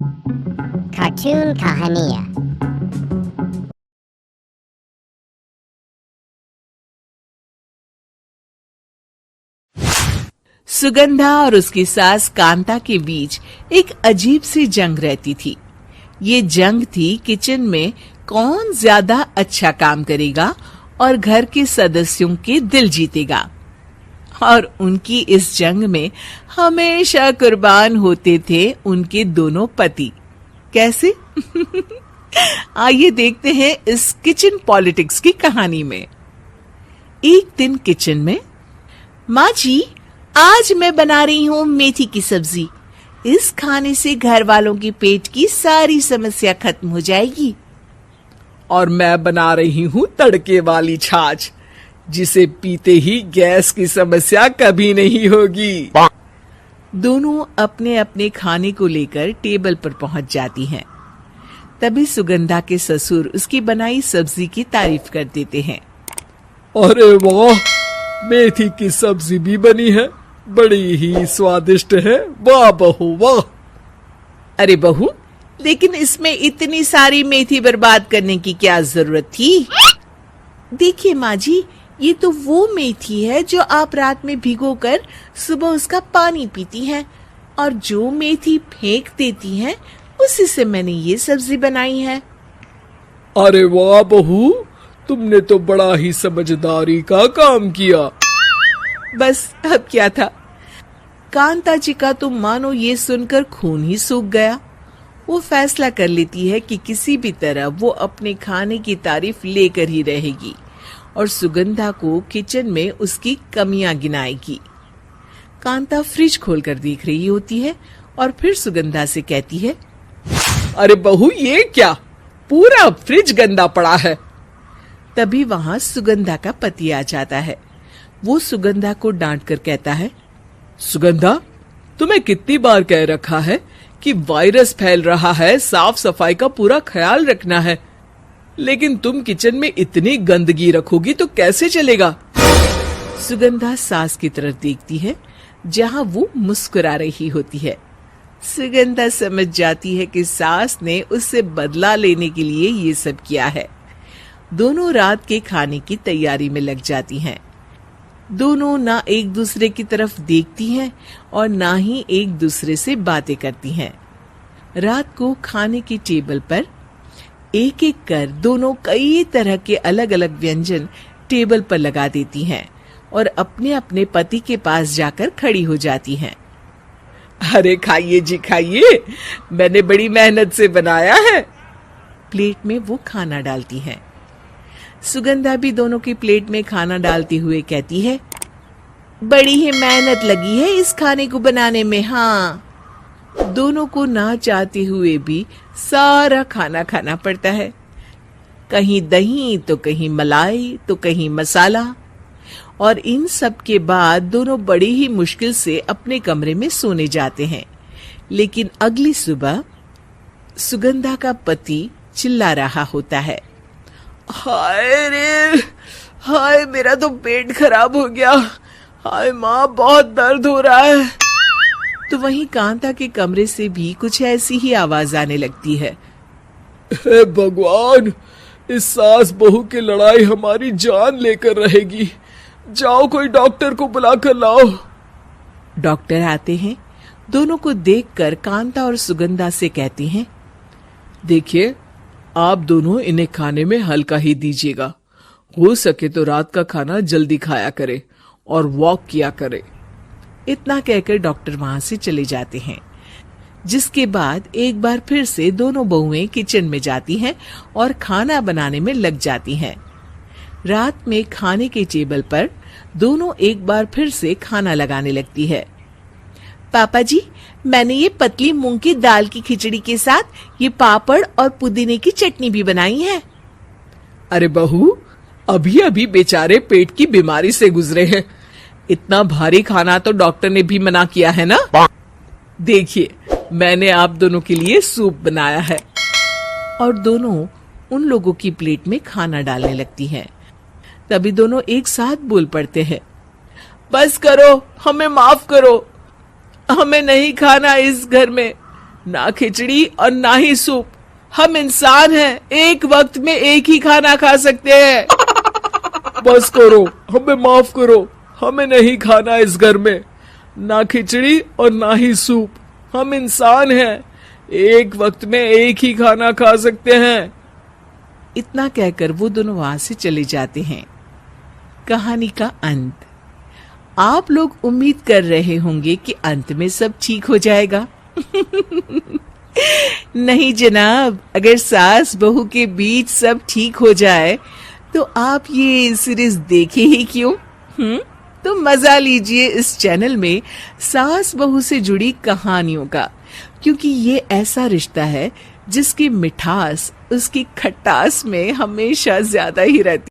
Cartoon कहानियाँ। सुगंधा और उसकी सास कांता के बीच एक अजीब सी जंग रहती थी। ये जंग थी किचन में कौन ज्यादा अच्छा काम करेगा और घर के सदस्यों के दिल जीतेगा। और उनकी इस जंग में हमेशा कुर्बान होते थे उनके दोनों पति। कैसे? आइए देखते हैं इस किचन पॉलिटिक्स की कहानी में। एक दिन किचन में, माँ जी, आज मैं बना रही हूँ मेथी की सब्जी। इस खाने से घर वालों के पेट की सारी समस्या खत्म हो जाएगी। और मैं बना रही हूँ तड़के वाली छाछ, जिसे पीते ही गैस की समस्या कभी नहीं होगी। दोनों अपने अपने खाने को लेकर टेबल पर पहुंच जाती हैं। तभी सुगंधा के ससुर उसकी बनाई सब्जी की तारीफ कर देते हैं। अरे वाह, मेथी की सब्जी भी बनी है, बड़ी ही स्वादिष्ट है। वाह बहू वाह। अरे बहू, लेकिन इसमें इतनी सारी मेथी बर्बाद करने की क्या जरूरत थी? देखिए माँ जी, ये तो वो मेथी है जो आप रात में भिगोकर सुबह उसका पानी पीती हैं, और जो मेथी फेंक देती हैं उसी से मैंने ये सब्जी बनाई है। अरे वाह बहू, तुमने तो बड़ा ही समझदारी का काम किया। बस अब क्या था। कांता जी का तो मानो ये सुनकर खून ही सूख गया। वो फैसला कर लेती है कि किसी भी तरह वो अपने खाने की तारीफ लेकर ही रहेगी और सुगंधा को किचन में उसकी कमियां गिनाएगी। कांता फ्रिज खोलकर देख रही होती है और फिर सुगंधा से कहती है, अरे बहू, ये क्या, पूरा फ्रिज गंदा पड़ा है। तभी वहां सुगंधा का पति आ जाता है। वो सुगंधा को डांट कर कहता है, सुगंधा, तुम्हें कितनी बार कह रखा है कि वायरस फैल रहा है, साफ सफाई का पूरा ख्याल रखना है, लेकिन तुम किचन में इतनी गंदगी रखोगी तो कैसे चलेगा। सुगंधा सास की तरफ देखती है जहां वो मुस्कुरा रही होती है। सुगंधा समझ जाती है कि सास ने उससे बदला लेने के लिए ये सब किया है। दोनों रात के खाने की तैयारी में लग जाती हैं। दोनों ना एक दूसरे की तरफ देखती हैं और ना ही एक दूसरे से बातें करती हैं। रात को खाने की टेबल पर एक एक कर दोनों कई तरह के अलग अलग व्यंजन टेबल पर लगा देती हैं और अपने अपने पति के पास जाकर खड़ी हो जाती हैं। अरे खाइए जी खाइए, मैंने बड़ी मेहनत से बनाया है। प्लेट में वो खाना डालती हैं। सुगंधा भी दोनों की प्लेट में खाना डालते हुए कहती है, बड़ी ही मेहनत लगी है इस खाने को बनाने में। हाँ, दोनों को ना चाहते हुए भी सारा खाना खाना पड़ता है। कहीं दही तो कहीं मलाई तो कहीं मसाला। और इन सब के बाद दोनों बड़ी ही मुश्किल से अपने कमरे में सोने जाते हैं। लेकिन अगली सुबह सुगंधा का पति चिल्ला रहा होता है, हाय रे, हाय मेरा तो पेट खराब हो गया। हाय माँ, बहुत दर्द हो रहा है। तो वहीं कांता के कमरे से भी कुछ ऐसी ही आवाज आने लगती है। हे भगवान, इस सास बहू की लड़ाई हमारी जान लेकर रहेगी। जाओ कोई डॉक्टर को बुलाकर लाओ। डॉक्टर आते हैं। दोनों को देखकर कांता और सुगंधा से कहते हैं, देखिए, आप दोनों इन्हें खाने में हल्का ही दीजिएगा। हो सके तो रात का खाना जल्दी खाया करे और वॉक किया करे। इतना कहकर डॉक्टर वहां से चले जाते हैं। जिसके बाद एक बार फिर से दोनों बहुएं किचन में जाती हैं और खाना बनाने में लग जाती हैं। रात में खाने के टेबल पर दोनों एक बार फिर से खाना लगाने लगती है। पापा जी, मैंने ये पतली मूंग की दाल की खिचड़ी के साथ ये पापड़ और पुदीने की चटनी भी बनाई है। अरे बहू, अभी अभी बेचारे पेट की बीमारी से गुजरे हैं। इतना भारी खाना तो डॉक्टर ने भी मना किया है ना। देखिए, मैंने आप दोनों के लिए सूप बनाया है। और दोनों उन लोगों की प्लेट में खाना डालने लगती हैं। तभी दोनों एक साथ बोल पड़ते हैं, बस करो, हमें माफ करो, हमें नहीं खाना इस घर में। ना खिचड़ी और ना ही सूप। हम इंसान हैं, एक वक्त में एक ही खाना खा सकते हैं। बस करो, हमें माफ करो, हमें नहीं खाना इस घर में, ना खिचड़ी और ना ही सूप। हम इंसान हैं, एक वक्त में एक ही खाना खा सकते हैं। इतना कहकर वो दोनों वहां से चले जाते हैं। कहानी का अंत। आप लोग उम्मीद कर रहे होंगे कि अंत में सब ठीक हो जाएगा। नहीं जनाब, अगर सास बहू के बीच सब ठीक हो जाए तो आप ये सीरीज देखे ही क्यों? तो मजा लीजिए इस चैनल में सास बहू से जुड़ी कहानियों का, क्योंकि ये ऐसा रिश्ता है जिसकी मिठास उसकी खटास में हमेशा ज्यादा ही रहती।